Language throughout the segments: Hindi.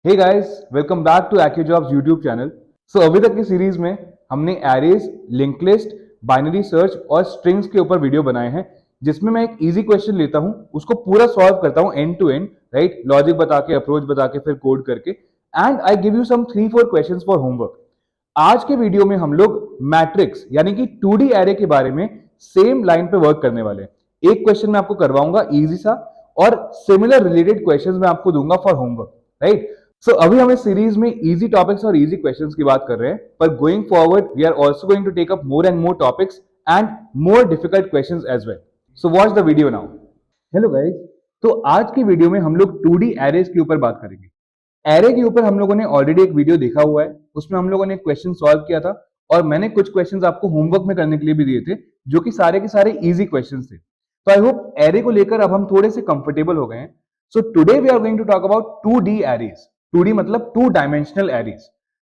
Hey guys, welcome back to AccuJobs YouTube channel. So अभी तक की सीरीज में हमने arrays, link list, binary search और स्ट्रिंग्स के ऊपर वीडियो बनाए हैं, जिसमें मैं एक इजी क्वेश्चन लेता हूं, उसको पूरा सॉल्व करता हूं end to end, right? Logic बता के, अप्रोच बता के, फिर कोड करके, and I give you some 3-4 questions for homework. आज के वीडियो में हम लोग मैट्रिक्स यानी कि 2D एरे के बारे में सेम लाइन पे वर्क करने वाले हैं। एक क्वेश्चन मैं आपको करवाऊंगा इजी सा, और सिमिलर रिलेटेड क्वेश्चंस मैं आपको दूंगा फॉर होमवर्क, राइट? सो अभी हम इस सीरीज में इजी टॉपिक्स और इजी क्वेश्चंस की बात कर रहे हैं, पर going forward we are also going to take up more and more topics and more difficult questions as well. So watch the video now. Hello guys, तो आज की वीडियो में हम लोग 2D एरेज के ऊपर बात करेंगे। एरे के ऊपर हम लोगों ने ऑलरेडी एक वीडियो देखा हुआ है, उसमें हम लोगों ने एक क्वेश्चन सॉल्व किया था, और मैंने कुछ क्वेश्चंस आपको होमवर्क में करने के लिए भी दिए थे, जो कि सारे के सारे इजी क्वेश्चंस थे। तो आई होप एरे को लेकर अब हम थोड़े से कंफर्टेबल हो गए हैं। So today we are going to talk about 2D arrays. 2D मतलब 2 डायमेंशनल एरेज।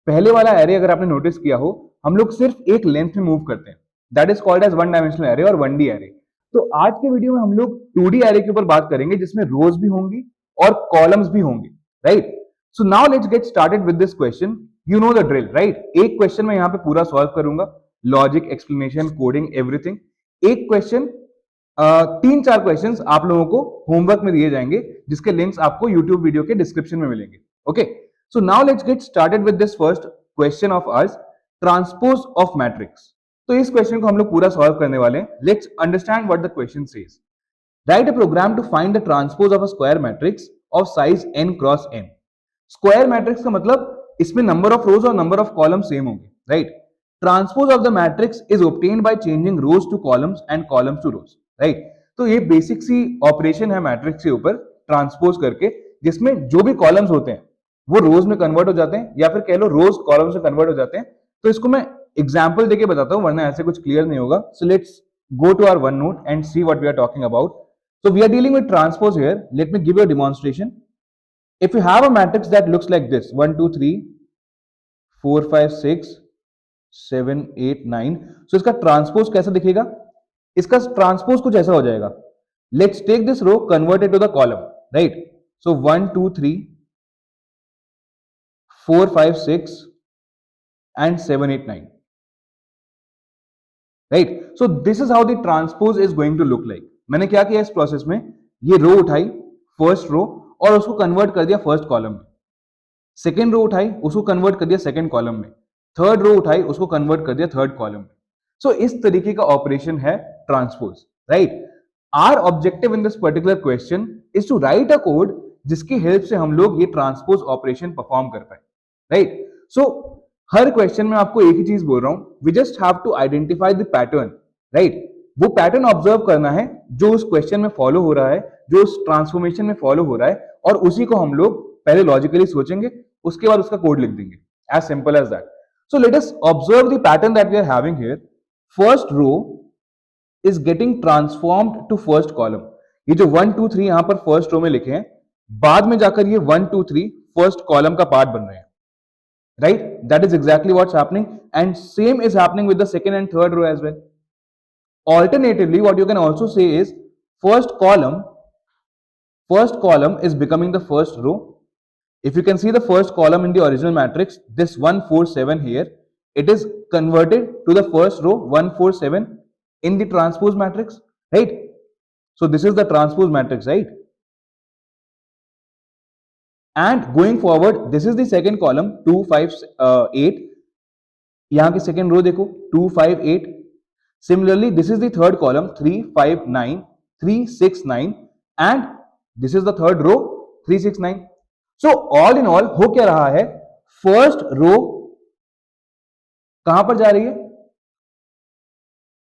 पहले वाला एरे अगर आपने नोटिस किया हो, हम लोग सिर्फ एक लेंथ में मूव करते हैं, that is called as 1 dimensional array और 1D एरे। तो आज के वीडियो में हम लोग 2D एरे के ऊपर बात करेंगे, जिसमें रोज भी होंगी और कॉलम्स भी होंगे, right? So now let's get started with this question. You know the drill, right? एक क्वेश्चन मैं यहाँ पे पूरा सॉल्व करूंगा, लॉजिक, एक्सप्लेनेशन, कोडिंग, एवरीथिंग। एक क्वेश्चन, 3-4 क्वेश्चंस आप लोगों को होमवर्क में दिए जाएंगे, जिसके लिंक्स आपको यूट्यूब वीडियो के डिस्क्रिप्शन में मिलेंगे। Okay, so now let's get started with this first question of hours, transpose of matrix. तो इस क्वेश्चन को हम लोग पूरा सॉल्व करने वाले हैं। Let's understand what the question says. Write a program to find the transpose of a square matrix of size n cross n। Square matrix का मतलब इसमें नंबर ऑफ रोज और नंबर ऑफ कॉलम सेम होंगे, right? Transpose of the matrix is obtained by changing rows to columns and columns to rows, right? तो ये बेसिक सी ऑपरेशन है मैट्रिक्स के ऊपर, ट्रांसपोज करके, जिसमें जो भी कॉलम्स होते हैं वो रोज में कन्वर्ट हो जाते हैं, या फिर कह लो रोज कॉलम्स में कन्वर्ट हो जाते हैं। तो इसको मैं एग्जाम्पल देके बताता हूं, वरना ऐसे कुछ क्लियर नहीं होगा। So let's go to our OneNote and see what we are talking about. So we are dealing with transpose here. Let me give you a demonstration. If you have a matrix that looks like this, 1 2 3 4 5 6 7 8 9, so इसका ट्रांसपोज कैसा दिखेगा? इसका ट्रांसपोज कुछ ऐसा हो जाएगा। Let's take this row, convert it to the column, right? So 1 2 3 4 5 6 and 7 8 9, right? So this is how the transpose is going to look like. मैंने क्या किया इस प्रोसेस में, ये रो उठाई, फर्स्ट रो, और उसको कन्वर्ट कर दिया फर्स्ट कॉलम में। सेकेंड रो उठाई, उसको कन्वर्ट कर दिया सेकेंड कॉलम में। थर्ड रो उठाई, उसको कन्वर्ट कर दिया थर्ड कॉलम में। सो इस तरीके का ऑपरेशन है transpose, right? Our objective in this particular question is to write a code जिसकी हेल्प से हम लोग ये ट्रांसपोज ऑपरेशन परफॉर्म कर पाए, राइट? सो हर क्वेश्चन में आपको एक ही चीज बोल रहा हूं, we just have to identify the pattern, right? वो पैटर्न ऑब्जर्व करना है जो उस क्वेश्चन में फॉलो हो रहा है, जो उस ट्रांसफॉर्मेशन में फॉलो हो रहा है, और उसी को हम लोग पहले लॉजिकली सोचेंगे, उसके बाद उसका कोड लिख देंगे, as simple as that. So let us observe the pattern that we are having here. First row is getting transformed to first column. ये जो 1 2 3 यहां पर फर्स्ट रो में लिखे हैं, बाद में जाकर ये 1 2 3 फर्स्ट कॉलम का पार्ट बन रहे हैं, right? That is exactly what's happening, and same is happening with the second and third row as well. Alternatively, what you can also say is first column is becoming the first row. If you can see the first column in the original matrix, this 1 4 7 here, it is converted to the first row 1 4 7 in the transpose matrix, right? So this is the transpose matrix, right? And going forward, this is the second column 2 5 8. यहां की सेकेंड रो देखो 2 5 8. Similarly, this is the third column 3 5 9 3 6 9, and this is the third row 3 6 9. So all in all हो क्या रहा है, फर्स्ट रो कहां पर जा रही है,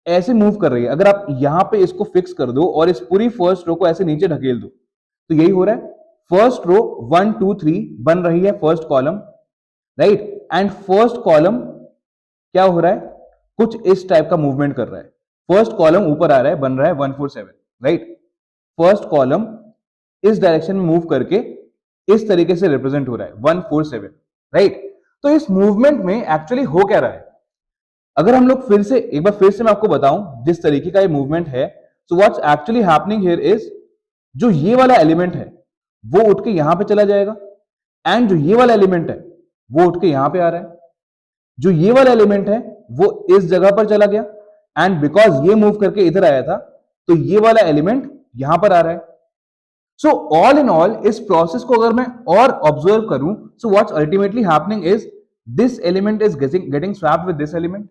ऐसे मूव कर रही है। अगर आप यहां पे इसको फिक्स कर दो और इस पूरी फर्स्ट रो को ऐसे नीचे ढकेल दो, तो यही हो रहा है। फर्स्ट रो 1 2 3 बन रही है first column, right? And first column क्या हो रहा है, कुछ इस टाइप का मूवमेंट कर रहा है। फर्स्ट कॉलम ऊपर आ रहा है, बन रहा है 1 4 7, राइट? फर्स्ट कॉलम इस डायरेक्शन में मूव करके इस तरीके से रिप्रेजेंट हो रहा है 1 4 7, राइट? तो इस मूवमेंट में एक्चुअली हो क्या रहा है, अगर हम लोग एक बार फिर से मैं आपको बताऊं जिस तरीके का ये मूवमेंट है। So what's actually happening here is, जो ये वाला एलिमेंट है वो उठ के यहां पे चला जाएगा, एंड जो ये वाला एलिमेंट है वो उठ के यहां पे आ रहा है, जो ये वाला एलिमेंट है वो इस जगह पर चला गया, एंड बिकॉज ये मूव करके इधर आया था तो ये वाला एलिमेंट यहां पर आ रहा है. सो ऑल इन ऑल इस प्रोसेस को अगर मैं और ऑब्जर्व करूं, so what's ultimately happening is this element is getting swapped with this element,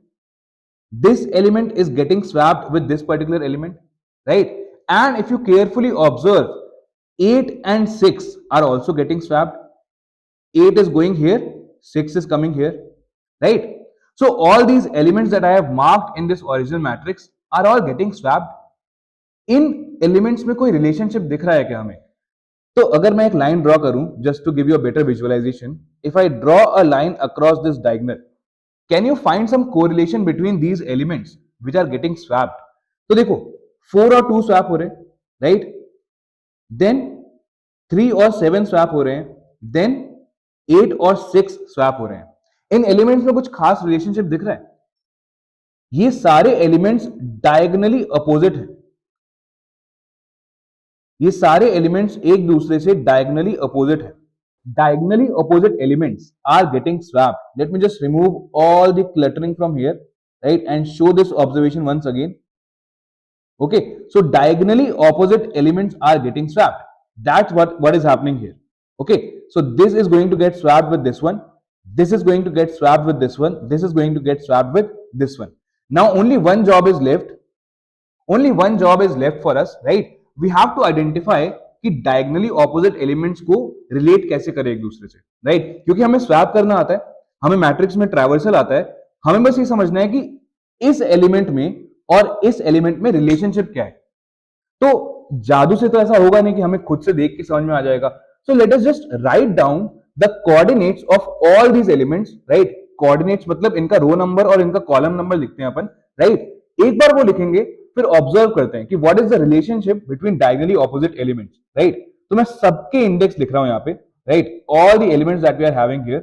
this element is getting swapped with this particular element, right? And if you carefully observe, 8 and 6 are also getting swapped. 8 is going here, 6 is coming here, right? So all these elements that I have marked in this original matrix are all getting swapped. In elements में कोई रिलेशनशिप दिख रहा है क्या हमें? तो अगर मैं एक लाइन ड्रॉ करूं, just to give you a better visualization, if I draw a line across this diagonal, can you find some correlation between these elements which are getting swapped? तो देखो 4 और 2 स्वैप हो रहे हैं, राइट? देन 3 और 7 स्वैप हो रहे हैं, देन 8 और 6 स्वैप हो रहे हैं. इन एलिमेंट्स में कुछ खास रिलेशनशिप दिख रहा है? ये सारे एलिमेंट्स डायगोनली अपोजिट हैं. ये सारे एलिमेंट्स एक दूसरे से डायगोनली अपोजिट है. Diagonally opposite elements are getting swapped. Let me just remove all the cluttering from here, right, and show this observation once again. Okay, so diagonally opposite elements are getting swapped. That's what is happening here. Okay, so this is going to get swapped with this one, this is going to get swapped with this one, this is going to get swapped with this one. Now only one job is left, only one job is left for us, right? We have to identify कि डायगोनली ऑपोजिट एलिमेंट्स को रिलेट कैसे करें एक दूसरे से, राइट? क्योंकि हमें स्वैप करना आता है, हमें मैट्रिक्स में ट्रैवर्सल आता है, हमें बस ये समझना है कि इस एलिमेंट में और इस एलिमेंट में रिलेशनशिप क्या है. तो जादू से तो ऐसा होगा नहीं कि हमें खुद से देख के समझ में आ जाएगा. सो let us just write down the coordinates of all these elements, right? Coordinates मतलब इनका रो नंबर और इनका कॉलम नंबर लिखते हैं अपन, राइट? एक बार वो लिखेंगे, फिर ऑब्जर्व करते हैं कि what is the relationship between diagonally opposite elements, right? तो मैं सबके इंडेक्स लिख रहा हूं यहां पे, right? All the elements that we are having here.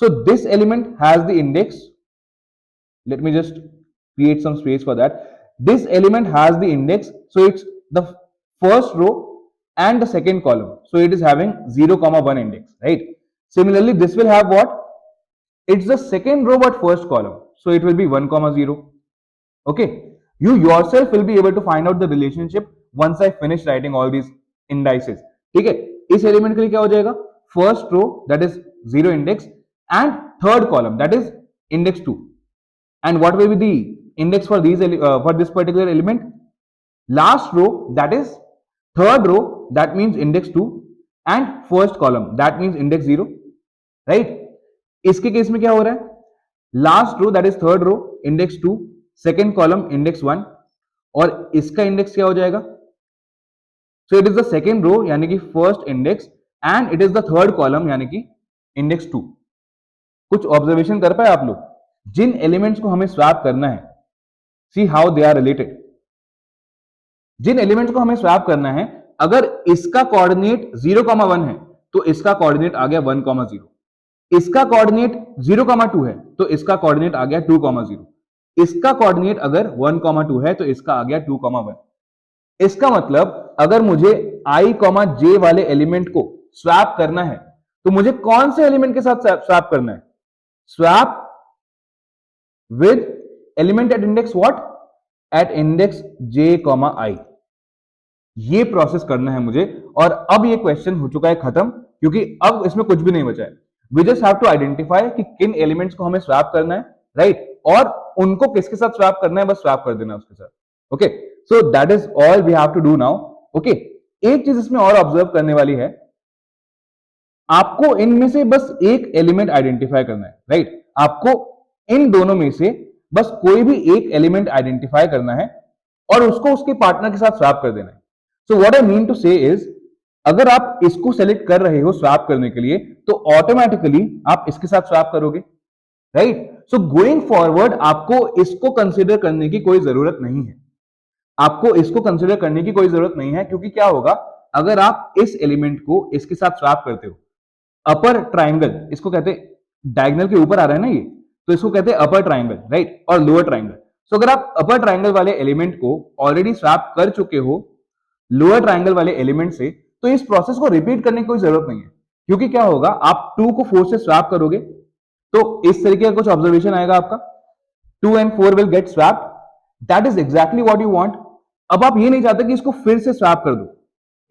So this element has the index, let me just create some space for that. This element has the index, so it's the first row and the second column, so it is having 0 comma 1 index, right? Similarly this will have what? It's the second row but first column, so it will be 1 comma 0. Okay, you yourself will be able to find out the relationship once I finish writing all these indices. ठीक है, इस एलिमेंट के लिए क्या हो जाएगा? First row that is 0 index and third column that is index 2. And what will be the index for this particular element? Last row that is third row, that means index 2, and first column that means index 0, right? इसके केस में क्या हो रहा है? Last row that is third row, index 2, second column index 1, और इसका इंडेक्स क्या हो जाएगा? सो it is the second row यानी कि first index, and it is the third column यानी कि इंडेक्स 2. कुछ ऑब्जर्वेशन कर पाए आप लोग? जिन एलिमेंट्स को हमें स्वैप करना है, see how they are related. जिन एलिमेंट्स को हमें स्वैप करना है, अगर इसका कोऑर्डिनेट 0,1 है तो इसका कोऑर्डिनेट आ गया 1,0. इसका कोऑर्डिनेट 0,2 है तो इसका कोऑर्डिनेट आ गया 2,0. इसका कोऑर्डिनेट अगर 1,2 है तो इसका आ गया 2,1. इसका मतलब अगर मुझे i, j वाले एलिमेंट को स्वैप करना है तो मुझे कौन से एलिमेंट के साथ स्वैप करना है? Swap with element at index what? At index j, i. ये प्रोसेस करना है मुझे, और अब ये क्वेश्चन हो चुका है खत्म, क्योंकि अब इसमें कुछ भी नहीं बचा है. We just have to identify कि किन एलिमेंट्स को हमें स्वैप करना है, राइट? और उनको किसके साथ स्वैप करना है, बस स्वैप कर देना उसके साथ. Okay, so that is all we have to do now. Okay, एक चीज इसमें और ऑब्जर्व करने वाली है, आपको इनमें से बस एक एलिमेंट आइडेंटिफाई करना है, राइट? आपको इन दोनों में से बस कोई भी एक एलिमेंट आइडेंटिफाई करना है और उसको उसके पार्टनर के साथ स्वैप कर देना है. So what I mean to say is, अगर आप इसको सेलेक्ट कर रहे हो स्वैप करने के लिए तो ऑटोमेटिकली आप इसके साथ स्वैप करोगे, राइट? सो गोइंग फॉरवर्ड आपको इसको कंसीडर करने की कोई जरूरत नहीं है. आपको इसको कंसीडर करने की कोई जरूरत नहीं है, क्योंकि क्या होगा अगर आप इस एलिमेंट को इसके साथ स्वैप करते हो? अपर ट्राइंगल, इसको कहते हैं, डायगोनल के ऊपर आ रहा है ना ये, तो इसको कहते हैं अपर ट्राइंगल, राइट? और लोअर ट्राइंगल. सो अगर आप अपर ट्राइंगल वाले एलिमेंट को ऑलरेडी स्वैप कर चुके हो लोअर ट्राइंगल वाले एलिमेंट से, तो इस प्रोसेस को रिपीट करने की कोई जरूरत नहीं है, क्योंकि क्या होगा, आप 2 को 4 से स्वैप करोगे तो इस तरीके का कुछ ऑब्जर्वेशन आएगा आपका, 2 and 4 will get swapped. That is exactly what you want. अब आप ये नहीं चाहते कि इसको फिर से स्वैप कर दो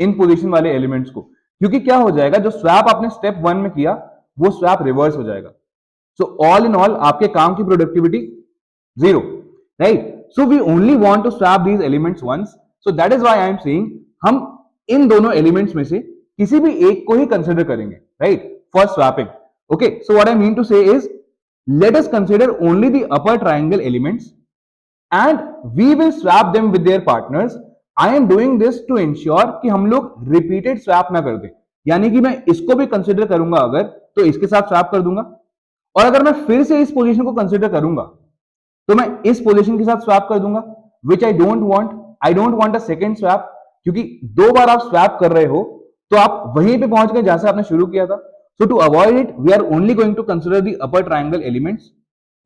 इन पोजीशन वाले एलिमेंट्स को, क्योंकि क्या हो जाएगा, जो स्वैप आपने स्टेप 1 में किया वो स्वैप रिवर्स हो जाएगा. सो ऑल इन ऑल आपके काम की productivity 0, right? So we only want to swap these elements once. So that is why I am saying हम इन दोनों एलिमेंट्स में से किसी भी एक को ही कंसिडर करेंगे, right, for swapping. Okay, so what I mean to say is, let us consider only the upper triangle elements and we will swap them with their partners. I am doing this to ensure कि हम लोग repeated swap ना कर दें, यानी कि मैं इसको भी कंसिडर करूंगा अगर, तो इसके साथ स्वैप कर दूंगा, और अगर मैं फिर से इस पोजीशन को कंसिडर करूंगा तो मैं इस पोजीशन के साथ स्वैप कर दूंगा, which I don't want. I don't want a second swap, क्योंकि 2 बार आप स्वैप कर रहे हो तो आप वहीं पे पहुंच गए जहां से आपने शुरू किया था. So to avoid it, we are only going to consider the upper triangle elements,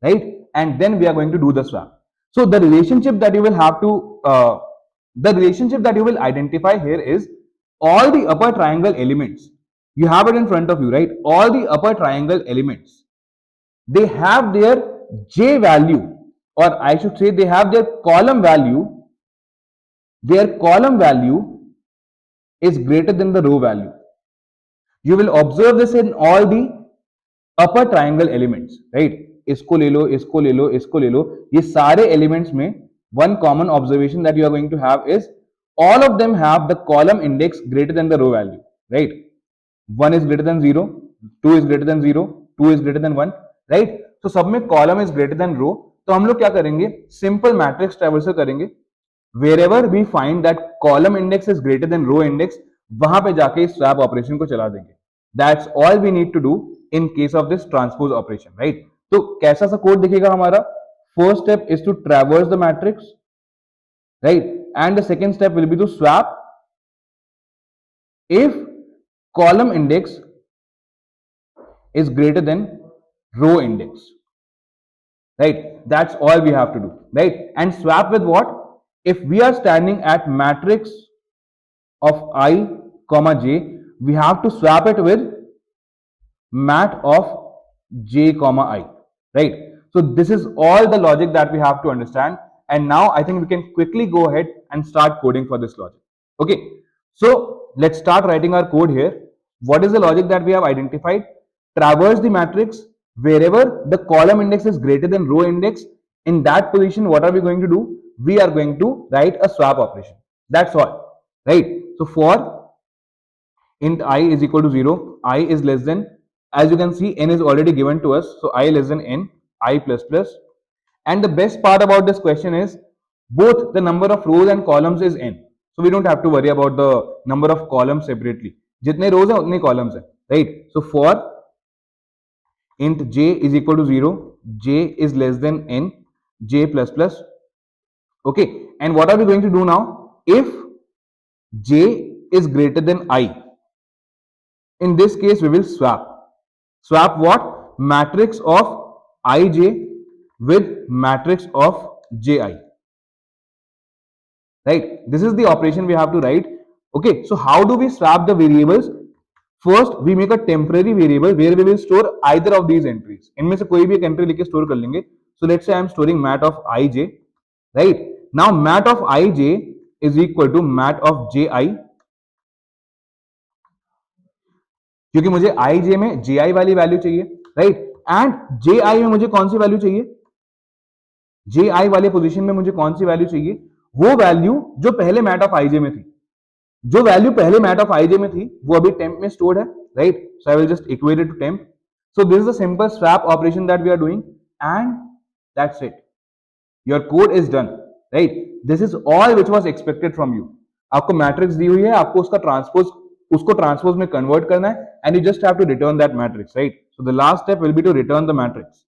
right? And then we are going to do the swap. So the relationship that you will have to, the relationship that you will identify here is all the upper triangle elements. You have it in front of you, right? All the upper triangle elements, they have their J value, or I should say they have their column value. Their column value is greater than the row value. You will observe this in all the upper triangle elements, right? इसको ले लो, इसको ले लो, इसको ले लो, ये सारे elements में one common observation that you are going to have is all of them have the column index greater than the row value, right? 1 is greater than 0, 2 is greater than 0, 2 is greater than 1, right? So सब में column is greater than row. तो हम लोग क्या करेंगे, simple matrix traversal करेंगे. Wherever we find that column index is greater than row index, वहां पे जाके इस स्वैप ऑपरेशन को चला देंगे. That's all we need to do in case of this transpose operation, right? तो कैसा सा कोड दिखेगा हमारा? First step is to traverse the matrix, right? And the second step will be to swap if column index is greater than row index, right? That's all we have to do, right? And swap with what? If we are standing at matrix of I comma j, we have to swap it with mat of j comma I, right? So this is all the logic that we have to understand, and now I think we can quickly go ahead and start coding for this logic. Okay, so let's start writing our code here. What is the logic that we have identified? Traverse the matrix wherever the column index is greater than row index. In that position, what are we going to do? We are going to write a swap operation. That's all, right? So for int I is equal to 0, I is less than, as you can see, n is already given to us, so I less than n, I plus plus. And the best part about this question is both the number of rows and columns is n, so we don't have to worry about the number of columns separately. जितने rows हैं उतने columns हैं, right? So for int j is equal to 0, j is less than n, j plus plus. Okay, and what are we going to do now? If j is greater than I, in this case we will swap. Swap what? Matrix of ij with matrix of ji, right? This is the operation we have to write. Okay, so how do we swap the variables? First we make a temporary variable where we will store either of these entries. इनमें से कोई भी एक एंट्री लेके स्टोर कर लेंगे. So let's say I am storing mat of ij, right? Now mat of ij is equal to mat of ji, क्योंकि मुझे ij में ji वाली वैल्यू चाहिए, राइट? एंड ji में मुझे कौन सी वैल्यू चाहिए? ji वाले पोजीशन में मुझे कौन सी वैल्यू चाहिए? वो वैल्यू जो पहले मैट ऑफ ij में थी. जो वैल्यू पहले मैट ऑफ ij में थी वो अभी टेम्प में स्टोर्ड है, right? So I will just equate it to temp. So this is the simple swap operation that we are doing, and that's it. Your code is done, right? This is all which was expected from you. आपको मैट्रिक्स दी हुई है, आपको उसको ट्रांसपोज में कन्वर्ट करना है, and you just have to return that matrix, right? So the last step will be to return the matrix.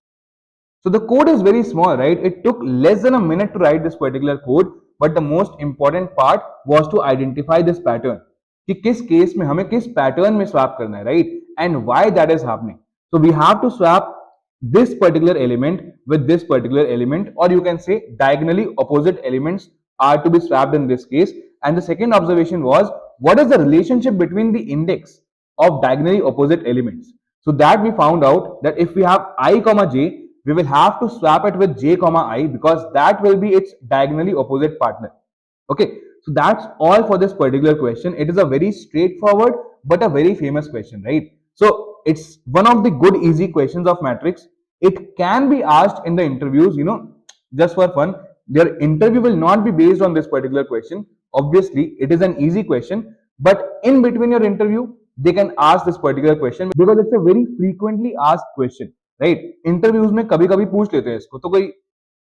So the code is very small, right? It took less than a minute to write this particular code, but the most important part was to identify this pattern. कि किस केस में हमें किस पैटर्न में स्वैप करना है, right? And why that is happening. So we have to swap this particular element with this particular element, or you can say diagonally opposite elements are to be swapped in this case. And the second observation was, what is the relationship between the index of diagonally opposite elements. So that we found out that if we have I comma j, we will have to swap it with j comma I because that will be its diagonally opposite partner. Okay, so that's all for this particular question. It is a very straightforward but a very famous question, right? So it's one of the good easy questions of matrix. It can be asked in the interviews, just for fun. Their interview will not be based on this particular question. Obviously, it is an easy question, but in between your interview, they can ask this particular question because it's a very frequently asked question, right? Interviews में कभी कभी पूछ लेते हैं इसको, तो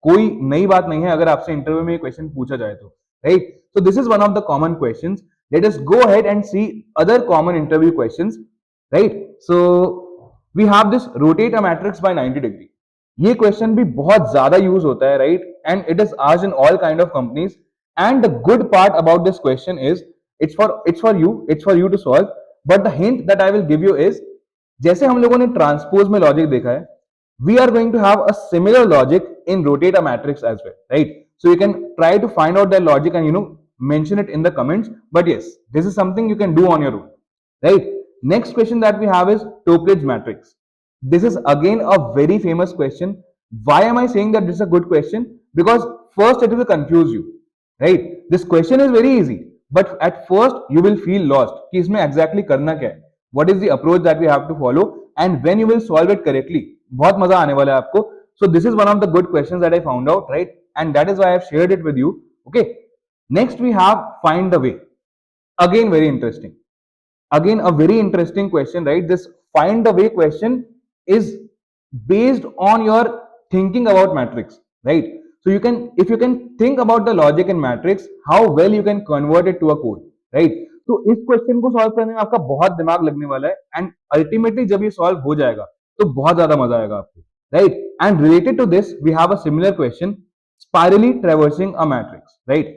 कोई नई बात नहीं है अगर आपसे इंटरव्यू में ये क्वेश्चन पूछा जाए तो, right? So this is one of the common questions. Let us go ahead and see other common interview questions, right? So we have this rotate a matrix by 90 degree. ये क्वेश्चन भी बहुत ज्यादा यूज होता है, right? And it is asked in all kind of companies. And the good part about this question is it's for you to solve. But the hint that I will give you is, जैसे हम लोगों ने ट्रांसपोज में लॉजिक देखा है, we are going to have a similar logic in rotate a matrix as well, right? So you can try to find out that logic and mention it in the comments. But yes, this is something you can do on your own, right? Next question that we have is Toeplitz matrix. This is again a very famous question. Why am I saying that this is a good question? Because first it will confuse you, right? This question is very easy, but at first you will feel lost कि इसमें exactly करना क्या है, what is the approach that we have to follow, and when you will solve it correctly, बहुत मजा आने वाला है आपको. So this is one of the good questions that I found out, right? And that is why I have shared it with you. Okay. Next we have find the way. Again very interesting. Again a very interesting question, right? This find the way question is based on your thinking about matrix, right? So if you can think about the logic in matrix, how well you can convert it to a code, right? तो इस क्वेश्चन को सॉल्व करने में आपका बहुत दिमाग लगने वाला है. एंड अल्टीमेटली जब ये सॉल्व हो जाएगा तो बहुत ज्यादा मजा आएगा आपको, right? And related to this we have a similar question, spirally traversing a matrix, right?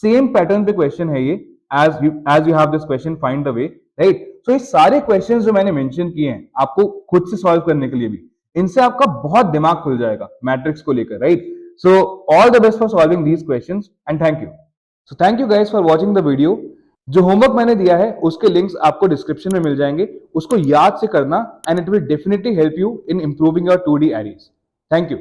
Same pattern पे क्वेश्चन है ये, as you have this question find the way, right? So ये सारे क्वेश्चंस जो मैंने मेंशन किए हैं आपको खुद से सॉल्व करने के लिए भी, इनसे आपका बहुत दिमाग खुल जाएगा मैट्रिक्स को लेकर, right? So all the best for solving these questions and thank you. So thank you guys for watching the video. जो होमवर्क मैंने दिया है उसके लिंक्स आपको डिस्क्रिप्शन में मिल जाएंगे. उसको याद से करना and it will definitely help you in improving your 2D arrays. Thank you.